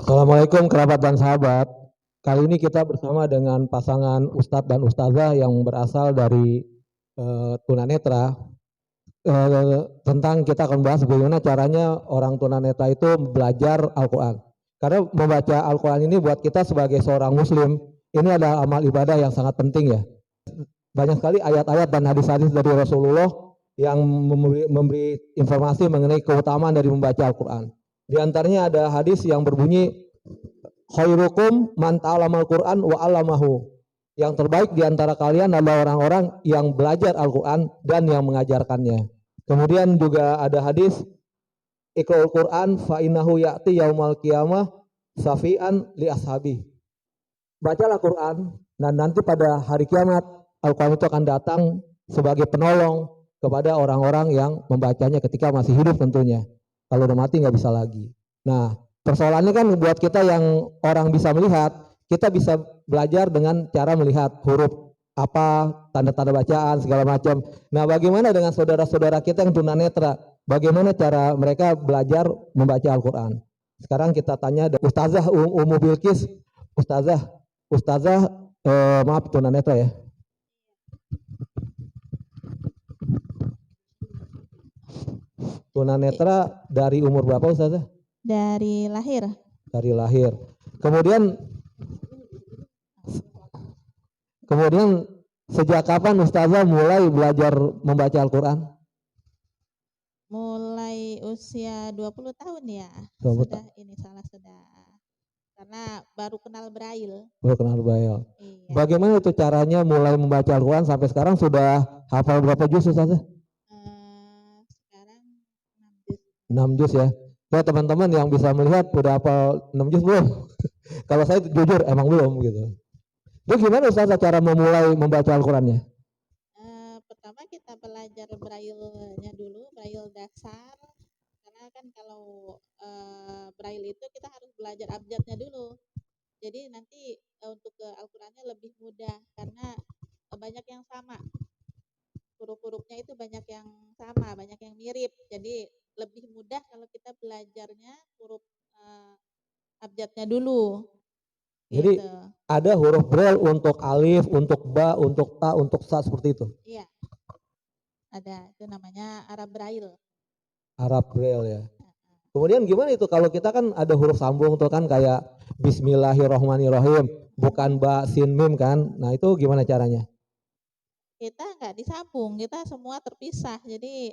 Assalamualaikum kerabat dan sahabat. Kali ini kita bersama dengan pasangan Ustadz dan Ustazah yang berasal dari tunanetra. Tentang kita akan bahas bagaimana caranya orang tunanetra itu belajar Al-Quran. Karena membaca Al-Quran ini buat kita sebagai seorang Muslim, ini adalah amal ibadah yang sangat penting ya. Banyak sekali ayat-ayat dan hadis-hadis dari Rasulullah yang memberi informasi mengenai keutamaan dari membaca Al-Quran. Di antaranya ada hadis yang berbunyi, khairukum man ta'alamal Qur'an wa 'allamahu. Yang terbaik di antara kalian adalah orang-orang yang belajar Al-Qur'an dan yang mengajarkannya. Kemudian juga ada hadis, iqra'ul Qur'an fa innahu ya'ti yaumal qiyamah safi'an li ashabi. Bacalah Quran dan nanti pada hari kiamat Al-Quran itu akan datang sebagai penolong kepada orang-orang yang membacanya ketika masih hidup tentunya. Kalau udah mati nggak bisa lagi. Nah, persoalannya kan buat kita yang orang bisa melihat, kita bisa belajar dengan cara melihat huruf apa, tanda-tanda bacaan segala macam. Nah, bagaimana dengan saudara-saudara kita yang tunanetra? Bagaimana cara mereka belajar membaca Al-Quran? Sekarang kita tanya Ustazah Ummu Bilqis. Ustazah, maaf tunanetra ya. Tunanetra dari umur berapa Ustazah? Dari lahir. Dari lahir. Kemudian sejak kapan Ustazah mulai belajar membaca Al-Quran? Mulai usia 20 tahun ya. 20 Sudah ini salah sudah. Karena baru kenal Braille. Baru kenal Braille. Iya. Bagaimana itu caranya mulai membaca Al-Quran sampai sekarang sudah hafal berapa juz Ustazah? Sekarang 6 juz. 6 juz ya. Ya teman-teman yang bisa melihat udah hafal 6 juz belum? Kalau saya jujur emang belum gitu. Itu gimana Ustazah cara memulai membaca Al-Qurannya? Pertama kita belajar Braille-nya dulu, Braille dasar. Karena kan kalau Braille itu kita harus belajar abjadnya dulu. Jadi nanti untuk ke Al-Qurannya lebih mudah karena banyak yang sama. Huruf-hurufnya itu banyak yang sama, banyak yang mirip. Jadi lebih mudah kalau kita belajarnya huruf abjadnya dulu. Jadi Gitu. ada huruf braille untuk alif, untuk ba, untuk ta, untuk sa seperti itu. Iya. Ada, itu namanya Arab Braille. Arab braille ya. Kemudian gimana itu kalau kita kan ada huruf sambung tuh kan kayak Bismillahirrohmanirrohim, bukan ba, sin, mim kan. Nah itu gimana caranya? Kita nggak disambung, kita semua terpisah. Jadi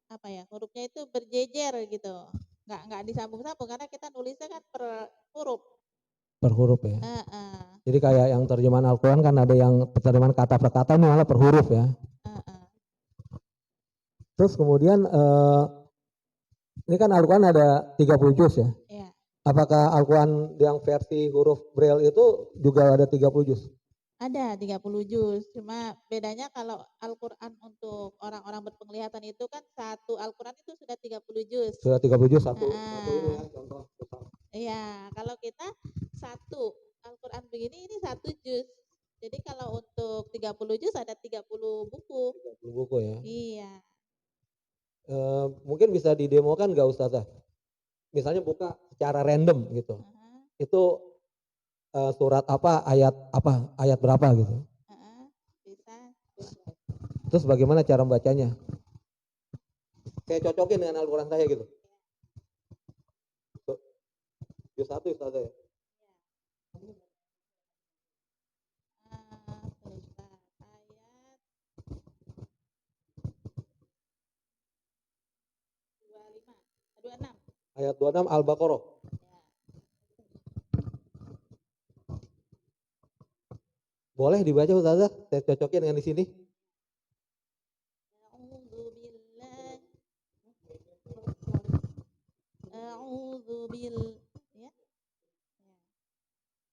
apa ya, hurufnya itu berjejer gitu. Nggak disambung-sambung karena kita nulisnya kan per huruf. Per huruf ya. Jadi kayak yang terjemahan Al-Quran kan ada yang terjemahan kata per kata ini malah per huruf ya. Terus kemudian ini kan Al-Quran ada 30 juz ya. Iya. Apakah Al-Quran yang versi huruf braille itu juga ada 30 juz? Ada 30 juz, cuma bedanya kalau Al-Quran untuk orang-orang berpenglihatan itu kan satu Al-Quran itu sudah 30 juz. Sudah 30 juz satu ini ya contoh. Iya, kalau kita satu Al-Quran begini ini 1 juz. Jadi kalau untuk 30 juz ada 30 buku. 30 buku ya. Iya. Mungkin bisa didemokan nggak Ustazah? Misalnya buka secara random gitu. Itu surat apa, ayat berapa gitu. Bisa. Terus bagaimana cara membacanya? Saya cocokin dengan Al-Quran saya gitu. Juz 1 Ustazah ya. Ayat 26 Al-Baqarah. Boleh dibaca Ustazah? Saya cocokin dengan di sini.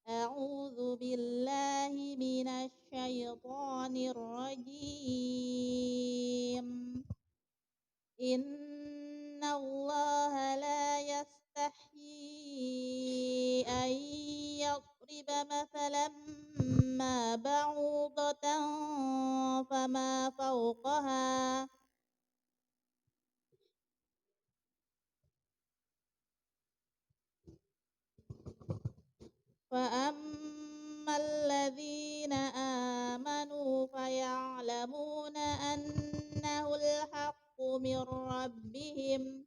A'udzu billahi minasyaitonir rajim. Innallaha la yastahyi an yadriba mathalan ma ba'udatan fama fawqaha فأما الذين آمنوا فيعلمون أنه الحق من ربهم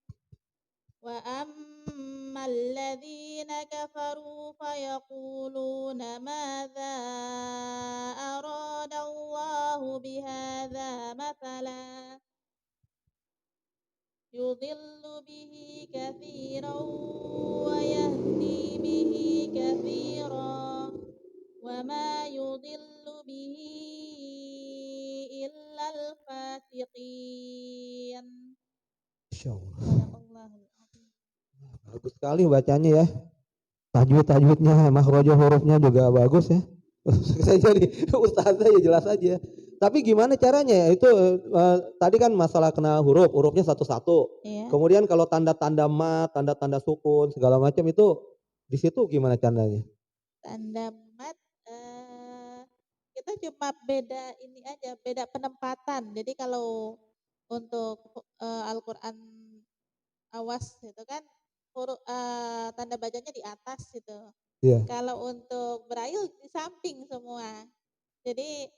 وأما الذين كفروا فيقولون ماذا أراد الله بهذا مثلا يضل به كثيرا ويهدي به كثيرا وما يضل به إلا الفاسقين. Masya Allah. Sadaqallahul azim. Bagus sekali bacanya ya. Tajwid-tajwidnya, makhrajah hurufnya juga bagus ya. Saya jadi ustazah ya jelas aja. Tapi gimana caranya ya? Itu tadi kan masalah kenal hurufnya satu-satu. Iya. Kemudian kalau tanda-tanda mat, tanda-tanda sukun segala macam itu di situ gimana caranya? Tanda mat kita cuma beda ini aja, beda penempatan. Jadi kalau untuk Al-Qur'an awas itu kan huruf tanda bacanya di atas gitu. Iya. Kalau untuk braille di samping semua. Jadi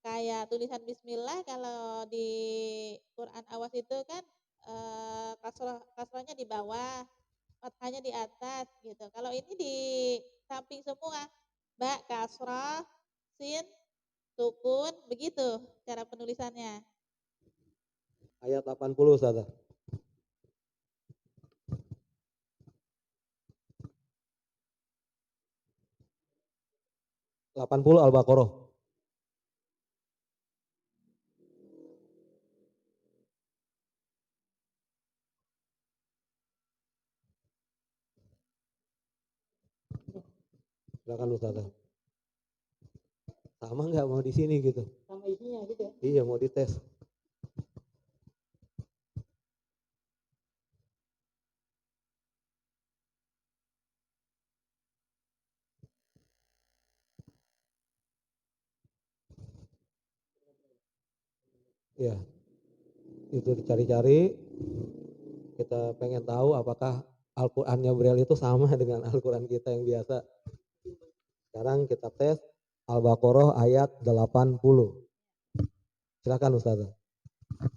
kayak tulisan bismillah kalau di Quran awas itu kan kasrahnya di bawah, fathahnya di atas gitu. Kalau ini di samping semua. Ba, kasrah, sin, sukun, begitu cara penulisannya. Ayat 80 Ustaz. 80 Al-Baqarah. Silakan Ustaz. Sama nggak mau di sini gitu? Sama isinya gitu ya. Iya mau dites. Ya, itu dicari-cari. Kita pengen tahu apakah Al-Qur'annya Braille itu sama dengan Al-Qur'an kita yang biasa. Sekarang kita tes Al-Baqarah ayat 80. Silakan Ustazah.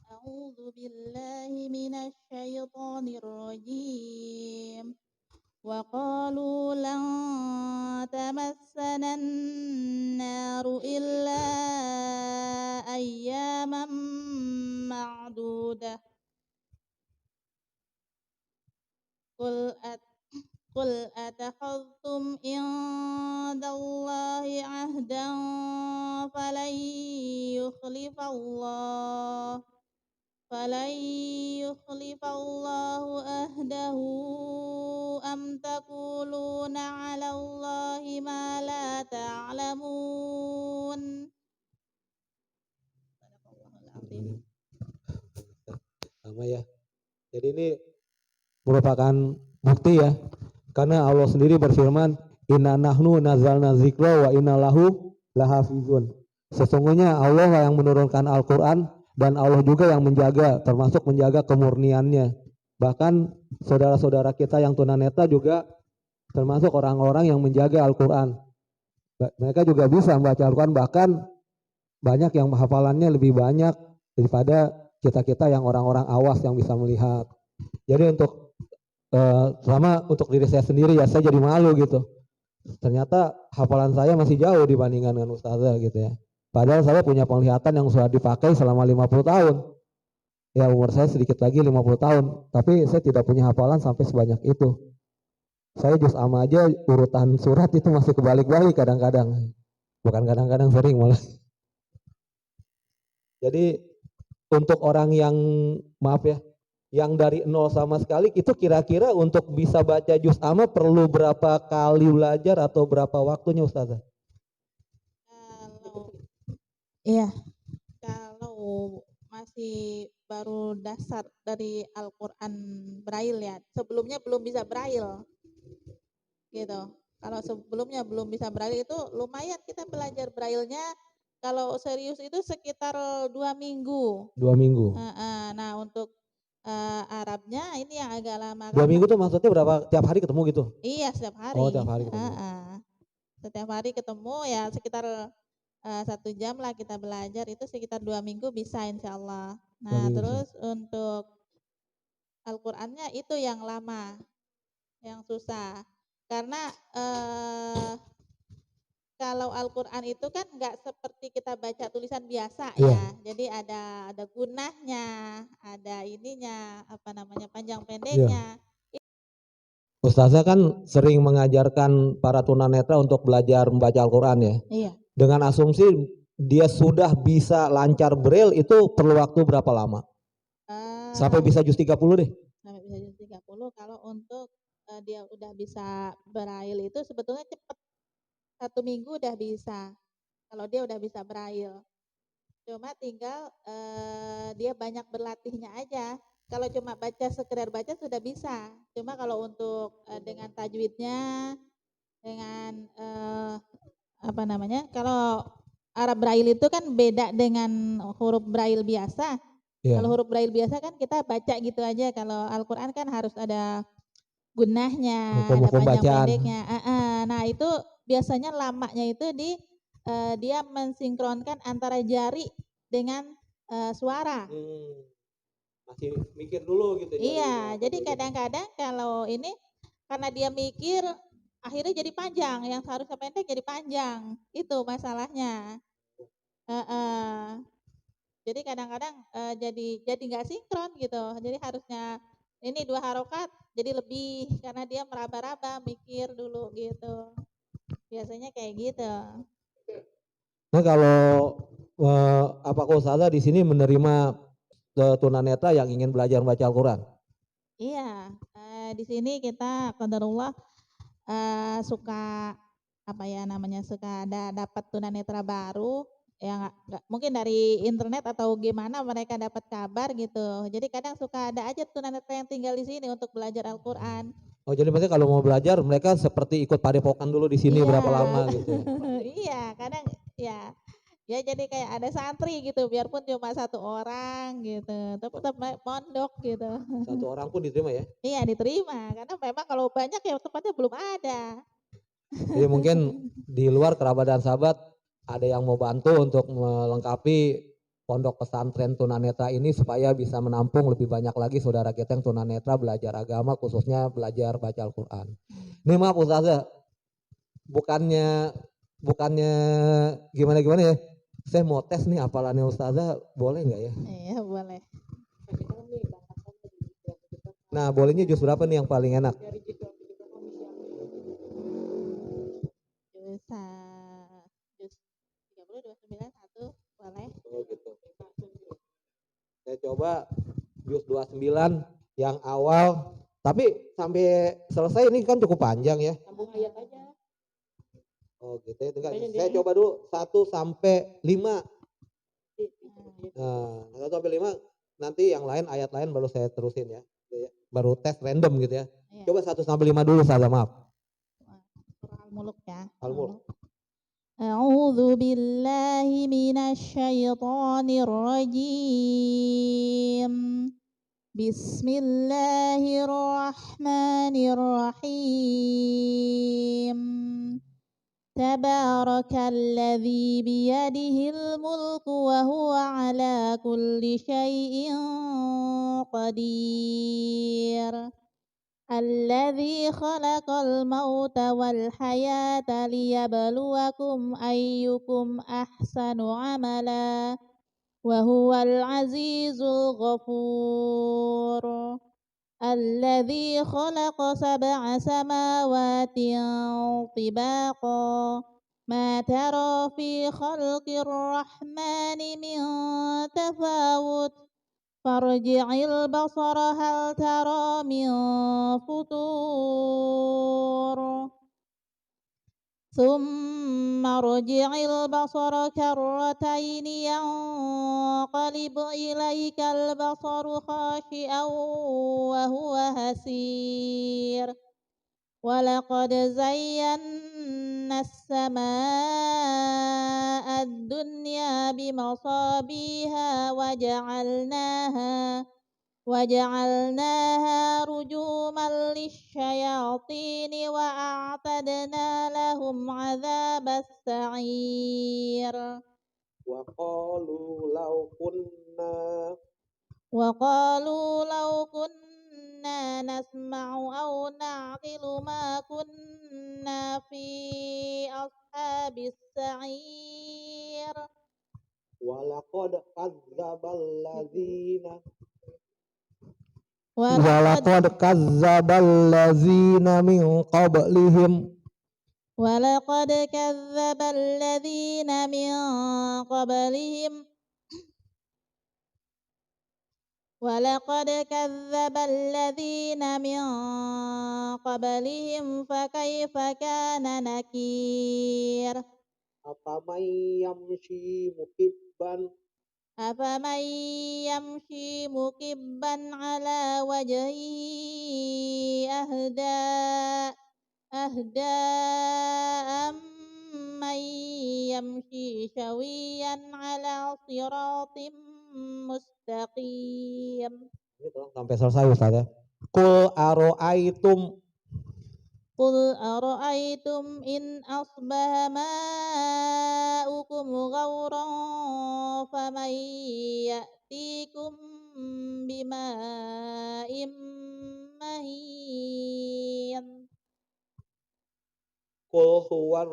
A'udzu billahi minasy syaithanir rajim. Wa qalu lan tamassana an-naru illa ayyaman ma'dudah. Qul atakhadhtum indallahi ahdan falan yukhlifallahu ahdahu am taquluna 'alallahi ma la ta'lamun. Sadaqallahul azim. Sama ya. Jadi ini merupakan bukti ya. Karena Allah sendiri berfirman, "Inna nahnu nazzalna dzikra wa inna lahu lahafizun." Sesungguhnya Allah yang menurunkan Al-Qur'an dan Allah juga yang menjaga, termasuk menjaga kemurniannya. Bahkan saudara-saudara kita yang tunanetra juga termasuk orang-orang yang menjaga Al-Qur'an. Mereka juga bisa membaca Al-Qur'an, bahkan banyak yang hafalannya lebih banyak daripada kita-kita yang orang-orang awas yang bisa melihat. Jadi sama untuk diri saya sendiri ya saya jadi malu gitu. Ternyata hafalan saya masih jauh dibandingkan dengan ustazah gitu ya. Padahal saya punya penglihatan yang sudah dipakai selama 50 tahun. Ya umur saya sedikit lagi 50 tahun. Tapi saya tidak punya hafalan sampai sebanyak itu. Saya juz amma aja urutan surat itu masih kebalik-balik kadang-kadang. Bukan kadang-kadang, sering malah. Jadi untuk orang yang maaf ya, yang dari nol sama sekali itu kira-kira untuk bisa baca juz amma perlu berapa kali belajar atau berapa waktunya Ustazah? Kalau masih baru dasar dari Al-Qur'an Braille ya, sebelumnya belum bisa Braille. Gitu. Kalau sebelumnya belum bisa Braille itu lumayan kita belajar Braille-nya kalau serius itu sekitar 2 minggu. 2 minggu. Nah untuk Arabnya ini yang agak lama. 2 minggu tuh maksudnya berapa? Tiap hari ketemu gitu? Iya setiap hari. Oh tiap hari ketemu. Setiap hari ketemu ya sekitar 1 jam lah kita belajar, itu sekitar 2 minggu bisa insya Allah. Nah Nabi Musa. terus untuk Al-Qur'annya itu yang lama, yang susah. Karena kalau Al-Qur'an itu kan nggak seperti kita baca tulisan biasa Iya. ya. Jadi ada gunahnya, ada ininya, apa namanya, panjang Iya. pendeknya. Ustazah kan sering mengajarkan para tunanetra untuk belajar membaca Al-Quran ya. Iya. Dengan asumsi dia sudah bisa lancar braille itu perlu waktu berapa lama? Sampai bisa juz 30 deh. Sampai bisa juz 30 kalau untuk dia udah bisa braille itu sebetulnya cepat. 1 minggu udah bisa. Kalau dia udah bisa braille. Cuma tinggal dia banyak berlatihnya aja. Kalau cuma baca sekedar baca sudah bisa. Cuma kalau untuk dengan tajwidnya, dengan apa namanya? Kalau Arab Braille itu kan beda dengan huruf Braille biasa. Iya. Kalau huruf Braille biasa kan kita baca gitu aja. Kalau Al-Qur'an kan harus ada gunahnya, ada Hukum-hukum panjang bacaan. pendeknya. Nah, itu biasanya lamanya itu di dia mensinkronkan antara jari dengan suara. Masih mikir dulu gitu. Iya, jadi kadang-kadang kalau ini karena dia mikir akhirnya jadi panjang, yang seharusnya pendek jadi panjang. Itu masalahnya. Jadi kadang-kadang jadi nggak sinkron gitu. Jadi harusnya ini 2 harokat jadi lebih karena dia meraba-raba mikir dulu gitu. Biasanya kayak gitu. Nah kalau apakah Ustazah di sini menerima tunanetra yang ingin belajar membaca Al-Quran? Iya, di sini kita qadarullah suka apa ya namanya, suka dapat tunanetra baru ya nggak mungkin dari internet atau gimana mereka dapat kabar gitu. Jadi kadang suka ada aja tunanetra yang tinggal di sini untuk belajar Al-Qur'an. Oh jadi maksudnya kalau mau belajar mereka seperti ikut padepokan dulu di sini Iya. berapa lama gitu ya? Iya, kadang ya jadi kayak ada santri gitu biarpun cuma 1 orang gitu, tapi tetap mondok gitu. Satu orang pun diterima ya? Iya diterima, karena memang kalau banyak ya tempatnya belum ada. Jadi mungkin di luar kerabat dan sahabat ada yang mau bantu untuk melengkapi pondok pesantren tunanetra ini supaya bisa menampung lebih banyak lagi saudara kita yang tunanetra belajar agama khususnya belajar baca Al-Quran. Ini maaf Ustazah, bukannya gimana ya, saya mau tes nih hafalannya Ustazah, boleh nggak ya? Iya boleh. Nah bolehnya juz berapa nih yang paling enak? Juz 30, 29, 1 boleh. Oh gitu. Saya coba juz 29 yang awal, tapi sampai selesai ini kan cukup panjang ya. Sambung ayat aja. Oh gitu ya. Saya coba dulu 1 sampai 5. Nah, 1 sampai 5 nanti yang lain ayat lain baru saya terusin ya. Baru tes random gitu ya. Iya. Coba 1 sampai 5 dulu saja, maaf. Surah Al-Mulk ya. Al-Mulk. A'udzu billahi minasy syaithanir rajim. Bismillahirrahmanirrahim. Tabarakalladzi biyadihil mulku wa huwa ala kulli syai'in qadir. Alladzi khalaqal mauta wal hayata liyabluwakum ayyukum ahsanu amala wa huwal azizul ghafur. Alladzi khalaqa sab'a samawatin tibaqa ma tara fi khalqir rahmani min tafawut farji'il basara hal tara min futur thumma rji'il basara karrataini yanqalib ilaikal basaru khashi'an wa huwa hasir walaqad zayyana as-samaa'a ad-dunya bimasabiha wa ja'alnaha وجعلناها رجوما للشياطين وأعتدنا لهم عذاب السعير وقالوا لو كنا نسمع أو نعقل ما كنا في أصحاب السعير Walaqad kazzabal ladzina min qablihim ولقد كذب الذين من قبلهم ولقد كذب الذين من قبلهم فكيف كان نكير أفمن يمشي مكبا على وجهه أهدى أمن يمشي سويا على صراط mustaqim. Sampai selesai Ustaz ya. Qul aro'aitum in asbaha ma'ukum ghauran faman ya'tikum bima'im mahin. Qul huwar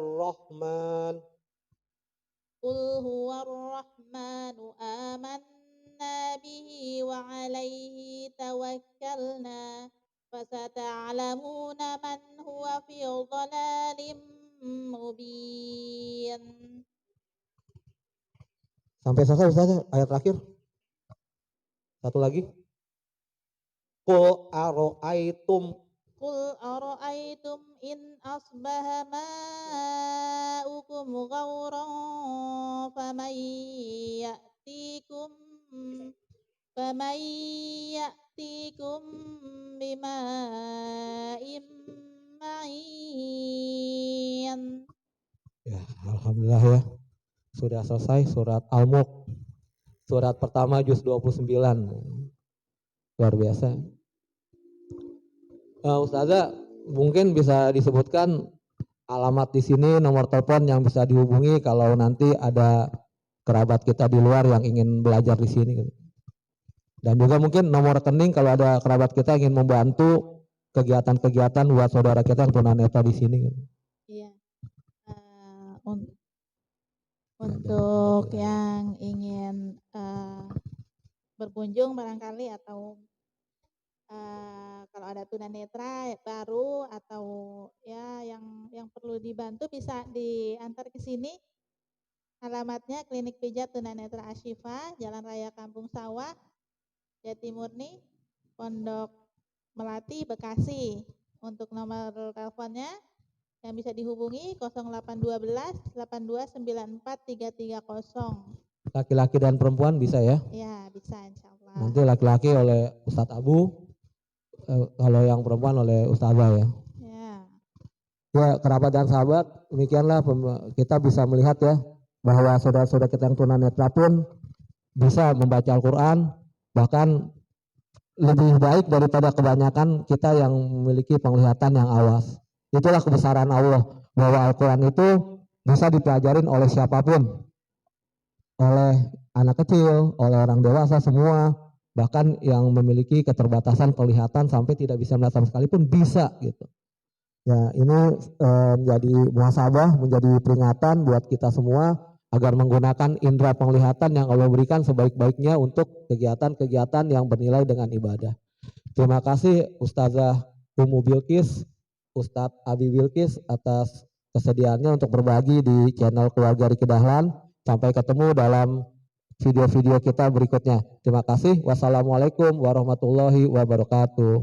rahmanu amanna bihi wa alaihi tawakkalna fasata'lamuna man huwa fi dhalalim mubin. Sampai selesai Ustaz, ayat terakhir. Satu lagi. Qul aro'aitum in asbaha ma'ukum ghauran faman ya'tikum bima'im ma'in. Ya, alhamdulillah ya. Sudah selesai surat Al-Mulk. Surat pertama juz 29. Luar biasa. Ustazah, mungkin bisa disebutkan alamat di sini, nomor telepon yang bisa dihubungi kalau nanti ada kerabat kita di luar yang ingin belajar di sini. Dan juga mungkin nomor rekening kalau ada kerabat kita ingin membantu kegiatan-kegiatan buat saudara kita yang tunanetra di sini. Iya. Untuk yang ingin berkunjung barangkali atau kalau ada tunanetra baru atau ya yang perlu dibantu bisa diantar ke sini. Alamatnya Klinik Pijat Tunanetra Ashifa, Jalan Raya Kampung Sawah, Jatimurni, Pondok Melati, Bekasi. Untuk nomor teleponnya yang bisa dihubungi 0812 8294 330. Laki-laki dan perempuan bisa ya? Ya, bisa insyaallah. Nanti laki-laki oleh Ustadz Abu, kalau yang perempuan oleh Ustazah ya. Ya, kerabat dan sahabat, demikianlah kita bisa melihat ya bahwa saudara-saudara kita yang tunanetra pun bisa membaca Al-Quran, bahkan lebih baik daripada kebanyakan kita yang memiliki penglihatan yang awas. Itulah kebesaran Allah, bahwa Al-Quran itu bisa dipelajarin oleh siapapun, oleh anak kecil, oleh orang dewasa, semua. Bahkan yang memiliki keterbatasan penglihatan sampai tidak bisa melihat sama sekali pun bisa gitu. Ya, ini menjadi muhasabah, menjadi peringatan buat kita semua agar menggunakan indera penglihatan yang Allah berikan sebaik-baiknya untuk kegiatan-kegiatan yang bernilai dengan ibadah. Terima kasih Ustazah Ummu Bilqis, Ustadz Abi Bilqis atas kesediaannya untuk berbagi di channel Keluarga Riki Dahlan. Sampai ketemu dalam video-video kita berikutnya. Terima kasih. Wassalamualaikum warahmatullahi wabarakatuh.